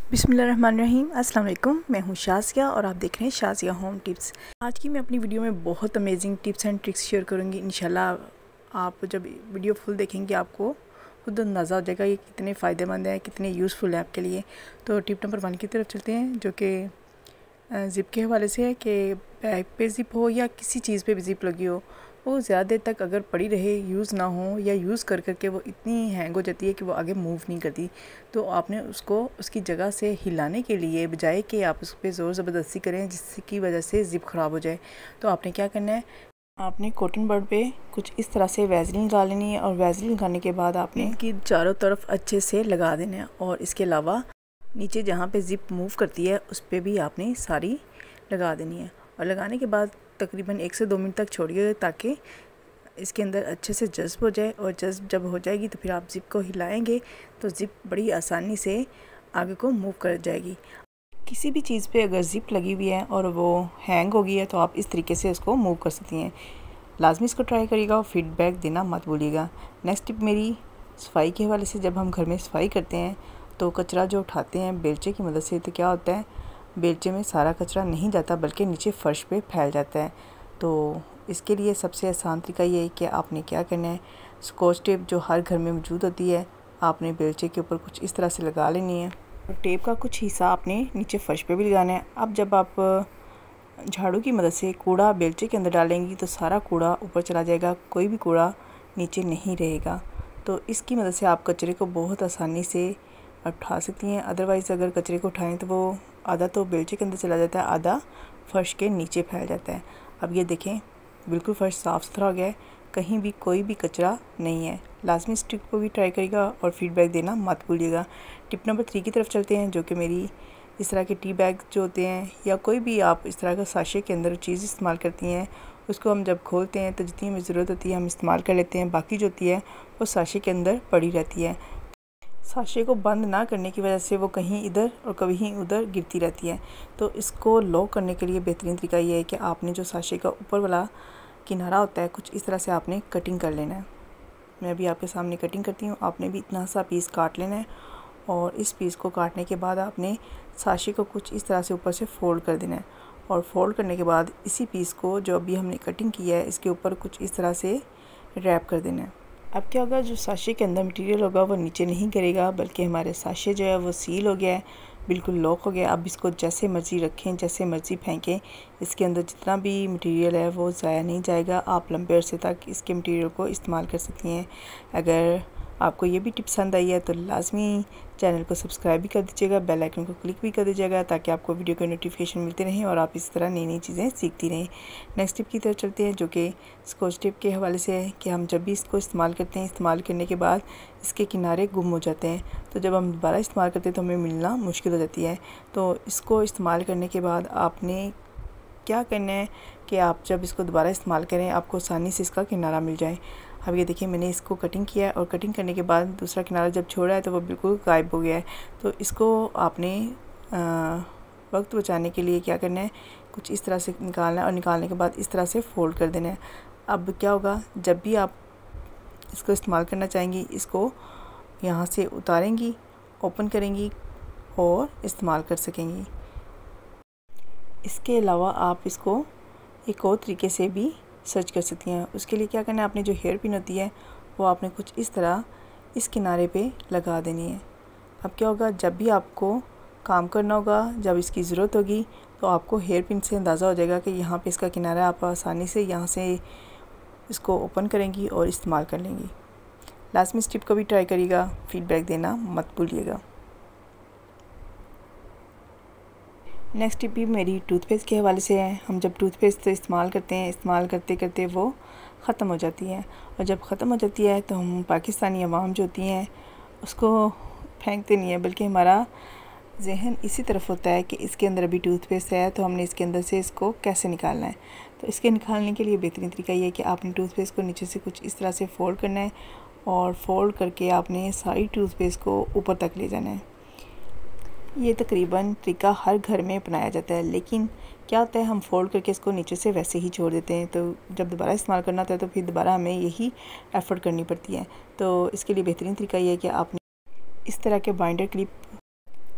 बिस्मिल्लाहिर्रहमानिर्रहीम। अस्सलाम वालेकुम। मैं हूँ शाज़िया और आप देख रहे हैं शाज़िया होम टिप्स। आज की मैं अपनी वीडियो में बहुत amazing tips and tricks share करूँगी। इंशाल्लाह आप जब वीडियो फुल देखेंगे आपको खुद अंदाज़ा हो जाएगा ये कितने फ़ायदेमंद है, कितने यूज़फुल है आपके लिए। तो टिप नंबर 1 की तरफ चलते हैं, जो कि ज़िप के हवाले से है कि बैग पे ज़िप हो या किसी चीज़ पे भी ज़िप लगी हो, वो ज़्यादा देर तक अगर पड़ी रहे, यूज़ ना हो या यूज़ कर करके वो इतनी हैंग हो जाती है कि वो आगे मूव नहीं करती। तो आपने उसको उसकी जगह से हिलाने के लिए बजाय कि आप उस पर ज़ोर ज़बरदस्ती करें जिसकी वजह से ज़िप ख़राब हो जाए, तो आपने क्या करना है, आपने कॉटन बड पे कुछ इस तरह से वैज़लिन लगा लेनी है। और वैज़लिन लगाने के बाद आपने इनकी चारों तरफ अच्छे से लगा देना है। और इसके अलावा नीचे जहाँ पे ज़िप मूव करती है उस पर भी आपने सारी लगा देनी है। और लगाने के बाद तकरीबन 1 से 2 मिनट तक छोड़िए ताकि इसके अंदर अच्छे से जज़्ब हो जाए। और जज़्ब जब हो जाएगी तो फिर आप ज़िप को हिलाएंगे तो ज़िप बड़ी आसानी से आगे को मूव कर जाएगी। किसी भी चीज़ पे अगर ज़िप लगी हुई है और वो हैंग हो गई है तो आप इस तरीके से उसको मूव कर सकती हैं। लाजमी इसको ट्राई करिएगा और फीडबैक देना मत भूलिएगा। नेक्स्ट टिप मेरी सफाई के हवाले से, जब हम घर में सफाई करते हैं तो कचरा जो उठाते हैं बेलचे की मदद से, तो क्या होता है, बेलचे में सारा कचरा नहीं जाता बल्कि नीचे फ़र्श पे फैल जाता है। तो इसके लिए सबसे आसान तरीका ये है कि आपने क्या करना है, स्कॉच टेप जो हर घर में मौजूद होती है आपने बेलचे के ऊपर कुछ इस तरह से लगा लेनी है। और टेप का कुछ हिस्सा आपने नीचे फ़र्श पे भी लगाना है। अब जब आप झाड़ू की मदद से कूड़ा बेलचे के अंदर डालेंगी तो सारा कूड़ा ऊपर चला जाएगा, कोई भी कूड़ा नीचे नहीं रहेगा। तो इसकी मदद से आप कचरे को बहुत आसानी से उठा सकती हैं। अदरवाइज़ अगर कचरे को उठाएं तो वो आधा तो बेलचे के अंदर चला जाता है, आधा फ़र्श के नीचे फैल जाता है। अब ये देखें बिल्कुल फ़र्श साफ़ सुथरा हो गया है, कहीं भी कोई भी कचरा नहीं है। लाजमी इस टिप को भी ट्राई करिएगा और फीडबैक देना मत भूलिएगा। टिप नंबर 3 की तरफ चलते हैं, जो कि मेरी इस तरह के टी बैग जो होते हैं या कोई भी आप इस तरह का साशे के अंदर चीज़ इस्तेमाल करती हैं, उसको हम जब खोलते हैं तो जितनी हमें ज़रूरत होती है हम इस्तेमाल कर लेते हैं, बाकी जो होती है वो साशे के अंदर पड़ी रहती है। साशे को बंद ना करने की वजह से वो कहीं इधर और कहीं उधर गिरती रहती है। तो इसको लॉक करने के लिए बेहतरीन तरीका ये है कि आपने जो साशे का ऊपर वाला किनारा होता है कुछ इस तरह से आपने कटिंग कर लेना है। मैं अभी आपके सामने कटिंग करती हूँ। आपने भी इतना सा पीस काट लेना है और इस पीस को काटने के बाद आपने साशे को कुछ इस तरह से ऊपर से फोल्ड कर देना है। और फोल्ड करने के बाद इसी पीस को जो अभी हमने कटिंग किया है इसके ऊपर कुछ इस तरह से रैप कर देना है। अब क्या होगा, जो साशे के अंदर मटेरियल होगा वो नीचे नहीं गिरेगा बल्कि हमारे साशे जो है वो सील हो गया है, बिल्कुल लॉक हो गया। अब इसको जैसे मर्ज़ी रखें, जैसे मर्ज़ी फेंकें, इसके अंदर जितना भी मटेरियल है वो ज़ाया नहीं जाएगा। आप लंबे अरसे तक इसके मटेरियल को इस्तेमाल कर सकती हैं। अगर आपको ये भी टिप पसंद आई है तो लाजमी चैनल को सब्सक्राइब भी कर दीजिएगा, बेल आइकन को क्लिक भी कर दीजिएगा ताकि आपको वीडियो के नोटिफिकेशन मिलते रहें और आप इस तरह नई नई चीज़ें सीखती रहें। नेक्स्ट टिप की तरफ चलते हैं, जो कि स्कॉच टेप के हवाले से है कि हम जब भी इसको इस्तेमाल करते हैं, इस्तेमाल करने के बाद इसके किनारे गुम हो जाते हैं। तो जब हम दोबारा इस्तेमाल करते हैं तो हमें मिलना मुश्किल हो जाती है। तो इसको इस्तेमाल करने के बाद आपने क्या करना है कि आप जब इसको दोबारा इस्तेमाल करें आपको आसानी से इसका किनारा मिल जाए। अब ये देखिए मैंने इसको कटिंग किया है और कटिंग करने के बाद दूसरा किनारा जब छोड़ा है तो वो बिल्कुल गायब हो गया है। तो इसको आपने वक्त बचाने के लिए क्या करना है, कुछ इस तरह से निकालना है और निकालने के बाद इस तरह से फोल्ड कर देना है। अब क्या होगा, जब भी आप इसको इस्तेमाल करना चाहेंगी इसको यहाँ से उतारेंगी, ओपन करेंगी और इस्तेमाल कर सकेंगी। इसके अलावा आप इसको एक और तरीके से भी सर्च कर सकती हैं। उसके लिए क्या करना है, आपने जो हेयर पिन होती है वो आपने कुछ इस तरह इस किनारे पे लगा देनी है। अब क्या होगा, जब भी आपको काम करना होगा, जब इसकी ज़रूरत होगी तो आपको हेयर पिन से अंदाज़ा हो जाएगा कि यहाँ पे इसका किनारा, आप आसानी से यहाँ से इसको ओपन करेंगी और इस्तेमाल कर लेंगी। लास्ट में इस टिप को भी ट्राई करिएगा, फीडबैक देना मत भूलिएगा। नेक्स्ट टिप भी मेरी टूथपेस्ट के हवाले से है। हम जब टूथपेस्ट इस्तेमाल करते हैं, इस्तेमाल करते करते वो ख़त्म हो जाती है और जब ख़त्म हो जाती है तो हम पाकिस्तानी अवाम जो होती हैं उसको फेंकते नहीं है बल्कि हमारा जहन इसी तरफ होता है कि इसके अंदर अभी टूथपेस्ट है तो हमने इसके अंदर से इसको कैसे निकालना है। तो इसके निकालने के लिए बेहतरीन तरीका ये है कि आपने टूथपेस्ट को नीचे से कुछ इस तरह से फोल्ड करना है और फोल्ड करके आपने सारी टूथपेस्ट को ऊपर तक ले जाना है। ये तकरीबन तरीका हर घर में अपनाया जाता है, लेकिन क्या होता है हम फोल्ड करके इसको नीचे से वैसे ही छोड़ देते हैं। तो जब दोबारा इस्तेमाल करना होता है तो फिर दोबारा हमें यही एफ़र्ट करनी पड़ती है। तो इसके लिए बेहतरीन तरीका ये है कि आपने इस तरह के बाइंडर क्लिप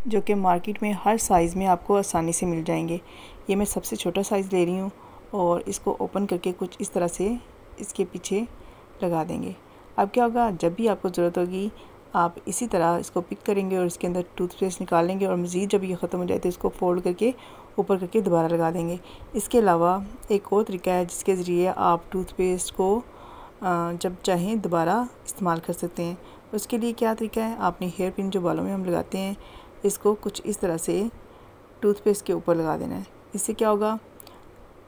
जो कि मार्केट में हर साइज़ में आपको आसानी से मिल जाएंगे। ये मैं सबसे छोटा साइज़ ले रही हूँ और इसको ओपन करके कुछ इस तरह से इसके पीछे लगा देंगे। अब क्या होगा, जब भी आपको ज़रूरत होगी आप इसी तरह इसको पिक करेंगे और इसके अंदर टूथपेस्ट निकाल लेंगे और मज़ीद जब ये ख़त्म हो जाए तो इसको फोल्ड करके ऊपर करके दोबारा लगा देंगे। इसके अलावा एक और तरीका है जिसके ज़रिए आप टूथपेस्ट को जब चाहें दोबारा इस्तेमाल कर सकते हैं। उसके लिए क्या तरीका है, आपने हेयर पिन जो बालों में हम लगाते हैं इसको कुछ इस तरह से टूथपेस्ट के ऊपर लगा देना है। इससे क्या होगा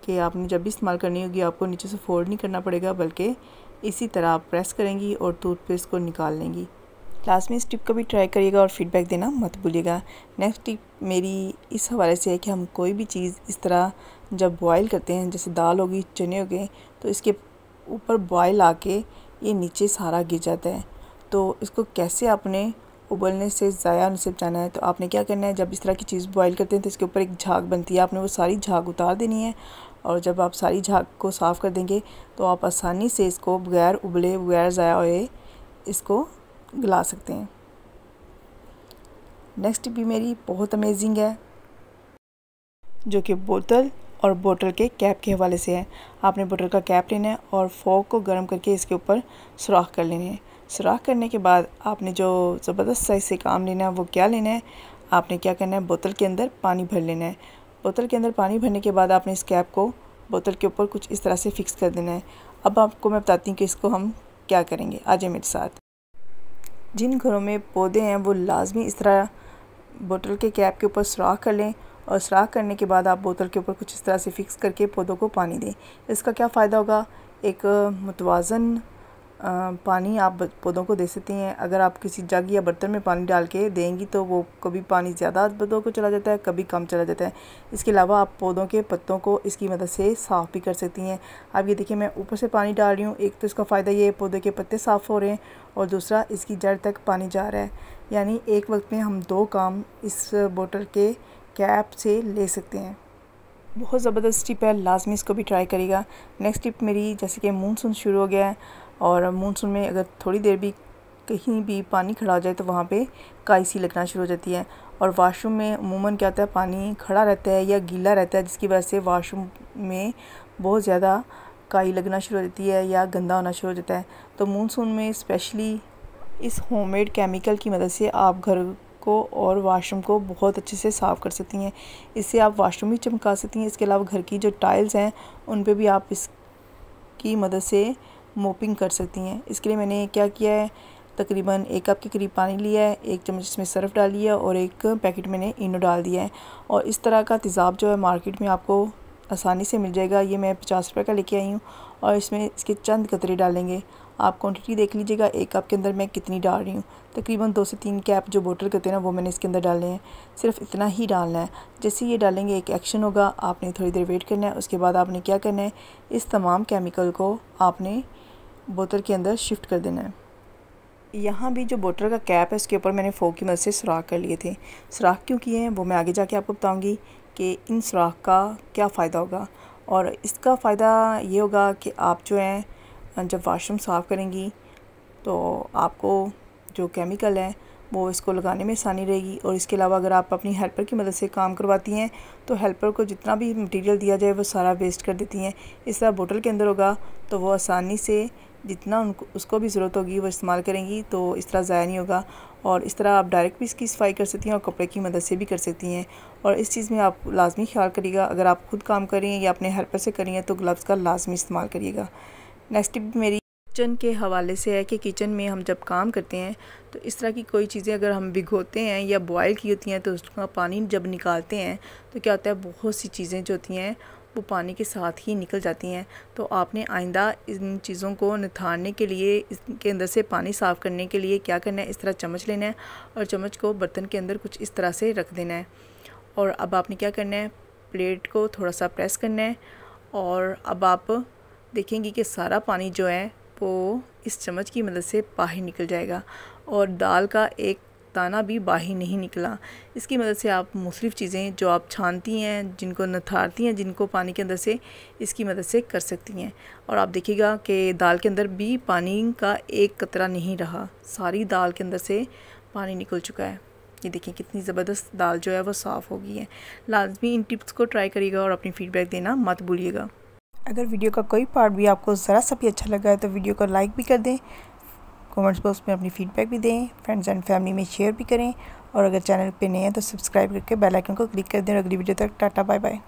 कि आपने जब भी इस्तेमाल करनी होगी आपको नीचे से फोल्ड नहीं करना पड़ेगा, बल्कि इसी तरह आप प्रेस करेंगी और टूथपेस्ट को निकाल लेंगी। लास्ट में इस टिप को भी ट्राई करिएगा और फीडबैक देना मत भूलिएगा। नेक्स्ट टिप मेरी इस हवाले से है कि हम कोई भी चीज़ इस तरह जब बॉयल करते हैं, जैसे दाल होगी, चने हो गए, तो इसके ऊपर बॉयल आके ये नीचे सारा गिर जाता है। तो इसको कैसे आपने उबलने से ज़ाया होने से बचाना है, तो आपने क्या करना है, जब इस तरह की चीज़ बॉयल करते हैं तो इसके ऊपर एक झाग बनती है, आपने वो सारी झाग उतार देनी है। और जब आप सारी झाग को साफ़ कर देंगे तो आप आसानी से इसको बगैर उबले, बगैर ज़ाया हुए इसको गला सकते हैं। नेक्स्ट टिप भी मेरी बहुत अमेजिंग है, जो कि बोतल और बोतल के कैप के हवाले से है। आपने बोतल का कैप लेना है और फोक को गर्म करके इसके ऊपर सुराख कर लेने हैं। सुराख करने के बाद आपने जो ज़बरदस्त साइज़ से काम लेना है वो क्या लेना है, आपने क्या करना है, बोतल के अंदर पानी भर लेना है। बोतल के अंदर पानी भरने के बाद आपने इस कैप को बोतल के ऊपर कुछ इस तरह से फ़िक्स कर देना है। अब आपको मैं बताती हूँ कि इसको हम क्या करेंगे, आ जाए मेरे साथ। जिन घरों में पौधे हैं वो लाजमी इस तरह बोतल के कैप के ऊपर सुराख कर लें और सुराख करने के बाद आप बोतल के ऊपर कुछ इस तरह से फ़िक्स करके पौधों को पानी दें। इसका क्या फ़ायदा होगा, एक मुतवाज़न पानी आप पौधों को दे सकती हैं। अगर आप किसी जग या बर्तन में पानी डाल के देंगी तो वो कभी पानी ज़्यादा पौधों को चला जाता है, कभी कम चला जाता है। इसके अलावा आप पौधों के पत्तों को इसकी मदद से साफ़ भी कर सकती हैं। अब ये देखिए मैं ऊपर से पानी डाल रही हूँ, एक तो इसका फ़ायदा ये है पौधे के पत्ते साफ़ हो रहे हैं और दूसरा इसकी जड़ तक पानी जा रहा है। यानी एक वक्त में हम 2 काम इस बोतल के कैप से ले सकते हैं। बहुत ज़बरदस्त टिप है, लाजमी इसको भी ट्राई करिएगा। नेक्स्ट टिप मेरी, जैसे कि मानसून शुरू हो गया है और मानसून में अगर थोड़ी देर भी कहीं भी पानी खड़ा हो जाए तो वहाँ पे काई सी लगना शुरू हो जाती है। और वाशरूम में अमूमन क्या होता है, पानी खड़ा रहता है या गीला रहता है, जिसकी वजह से वाशरूम में बहुत ज़्यादा काई लगना शुरू हो जाती है या गंदा होना शुरू हो जाता है। तो मानसून में स्पेशली इस होममेड केमिकल की मदद से आप घर को और वाशरूम को बहुत अच्छे से साफ़ कर सकती हैं। इससे आप वाशरूम भी चमका सकती हैं। इसके अलावा घर की जो टाइल्स हैं उन पे भी आप इसकी मदद से मोपिंग कर सकती हैं। इसके लिए मैंने क्या किया है, तकरीबन 1 कप के करीब पानी लिया है, 1 चम्मच इसमें सर्फ डाल लिया और 1 पैकेट मैंने इनो डाल दिया है। और इस तरह का तेज़ाब जो है मार्केट में आपको आसानी से मिल जाएगा। ये मैं 50 रुपये का लेके आई हूँ और इसमें इसके चंद कतरे डालेंगे। आप क्वांटिटी देख लीजिएगा 1 कप के अंदर मैं कितनी डाल रही हूँ। तकरीबन 2 से 3 कैप जो बोतल करते हैं ना वो मैंने इसके अंदर डाले हैं। सिर्फ इतना ही डालना है। जैसे ये डालेंगे एक एक्शन होगा, आपने थोड़ी देर वेट करना है। उसके बाद आपने क्या करना है, इस तमाम केमिकल को आपने बोतल के अंदर शिफ्ट कर देना है। यहाँ भी जो बोतल का कैप है उसके ऊपर मैंने फोक की मदद से सुराख कर लिए थे। सुराख क्यों किए हैं वो मैं आगे जाके आपको बताऊँगी कि इन सुराख का क्या फ़ायदा होगा। और इसका फ़ायदा ये होगा कि आप जो है जब वाशरूम साफ़ करेंगी तो आपको जो केमिकल है वो इसको लगाने में आसानी रहेगी। और इसके अलावा अगर आप अपनी हेल्पर की मदद से काम करवाती हैं तो हेल्पर को जितना भी मटेरियल दिया जाए वो सारा वेस्ट कर देती हैं। इस तरह बोतल के अंदर होगा तो वो आसानी से जितना उसको भी ज़रूरत होगी वो इस्तेमाल करेंगी, तो इस तरह ज़ाया नहीं होगा। और इस तरह आप डायरेक्ट भी इसकी सफाई कर सकती हैं और कपड़े की मदद से भी कर सकती हैं। और इस चीज़ में आप लाजमी ख्याल करिएगा, अगर आप खुद काम कर रही हैं या अपने हेल्पर से कर रही हैं तो ग्लव्स का लाजमी इस्तेमाल करिएगा। नेक्स्ट टिप मेरी किचन के हवाले से है कि किचन में हम जब काम करते हैं तो इस तरह की कोई चीज़ें अगर हम भिगोते हैं या बॉयल की होती हैं तो उसका पानी जब निकालते हैं तो क्या होता है, बहुत सी चीज़ें जो होती हैं वो पानी के साथ ही निकल जाती हैं। तो आपने आइंदा इन चीज़ों को निथारने के लिए, इसके अंदर से पानी साफ़ करने के लिए क्या करना है, इस तरह चम्मच लेना है और चम्मच को बर्तन के अंदर कुछ इस तरह से रख देना है। और अब आपने क्या करना है, प्लेट को थोड़ा सा प्रेस करना है और अब आप देखेंगी कि सारा पानी जो है वो इस चम्मच की मदद से बाहर निकल जाएगा और दाल का एक दाना भी बाहर नहीं निकला। इसकी मदद से आप मुख्तलिफ़ चीज़ें जो आप छानती हैं, जिनको नथारती हैं, जिनको पानी के अंदर से इसकी मदद से कर सकती हैं। और आप देखिएगा कि दाल के अंदर भी पानी का एक कतरा नहीं रहा, सारी दाल के अंदर से पानी निकल चुका है। ये देखिए कितनी ज़बरदस्त दाल जो है वो साफ़ हो गई है। लाजमी इन टिप्स को ट्राई करिएगा और अपनी फ़ीडबैक देना मत भूलिएगा। अगर वीडियो का कोई पार्ट भी आपको ज़रा सा भी अच्छा लगा है तो वीडियो को लाइक भी कर दें, कमेंट्स बॉक्स में अपनी फ़ीडबैक भी दें, फ्रेंड्स एंड फैमिली में शेयर भी करें और अगर चैनल पे नए हैं तो सब्सक्राइब करके बेल आइकन को क्लिक कर दें। अगली वीडियो तक टाटा बाय बाय।